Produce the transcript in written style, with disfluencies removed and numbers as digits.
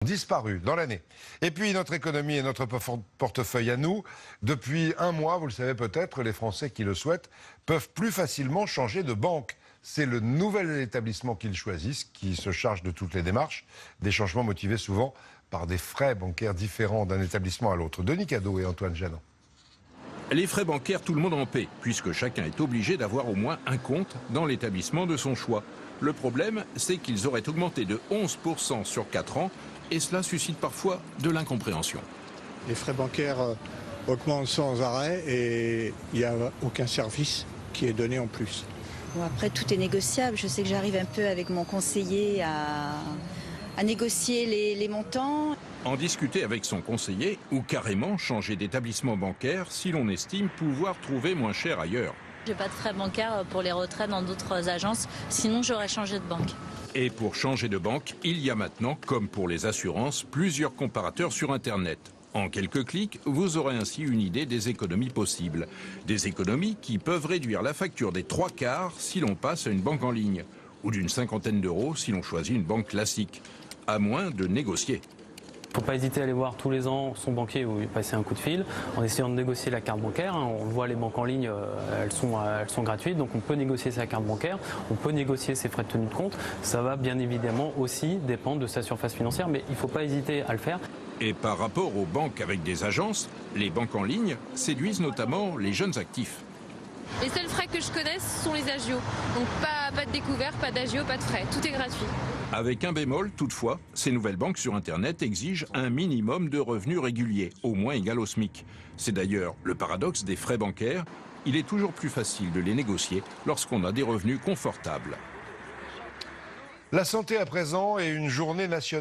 Disparu dans l'année. Et puis notre économie et notre portefeuille à nous. Depuis un mois, vous le savez peut-être, les Français qui le souhaitent peuvent plus facilement changer de banque. C'est le nouvel établissement qu'ils choisissent qui se charge de toutes les démarches. Des changements motivés souvent par des frais bancaires différents d'un établissement à l'autre. Denis Cadeau et Antoine Janin. Les frais bancaires, tout le monde en paie, puisque chacun est obligé d'avoir au moins un compte dans l'établissement de son choix. Le problème, c'est qu'ils auraient augmenté de 11% sur 4 ans, et cela suscite parfois de l'incompréhension. Les frais bancaires augmentent sans arrêt et il n'y a aucun service qui est donné en plus. Bon, après, tout est négociable. Je sais que j'arrive un peu avec mon conseiller à négocier les montants. En discuter avec son conseiller ou carrément changer d'établissement bancaire si l'on estime pouvoir trouver moins cher ailleurs. J'ai pas de frais bancaires pour les retraits dans d'autres agences, sinon j'aurais changé de banque. Et pour changer de banque, il y a maintenant, comme pour les assurances, plusieurs comparateurs sur Internet. En quelques clics, vous aurez ainsi une idée des économies possibles. Des économies qui peuvent réduire la facture des 3/4 si l'on passe à une banque en ligne, ou d'une cinquantaine d'euros si l'on choisit une banque classique, à moins de négocier. Il ne faut pas hésiter à aller voir tous les ans son banquier ou lui passer un coup de fil en essayant de négocier la carte bancaire. On voit les banques en ligne, elles sont gratuites, donc on peut négocier sa carte bancaire, on peut négocier ses frais de tenue de compte. Ça va bien évidemment aussi dépendre de sa surface financière, mais il ne faut pas hésiter à le faire. Et par rapport aux banques avec des agences, les banques en ligne séduisent notamment les jeunes actifs. Les seuls frais que je connaisse sont les agios. Donc pas de découvert, pas d'agio, pas de frais. Tout est gratuit. Avec un bémol, toutefois, ces nouvelles banques sur Internet exigent un minimum de revenus réguliers, au moins égal au SMIC. C'est d'ailleurs le paradoxe des frais bancaires. Il est toujours plus facile de les négocier lorsqu'on a des revenus confortables. La santé à présent et une journée nationale.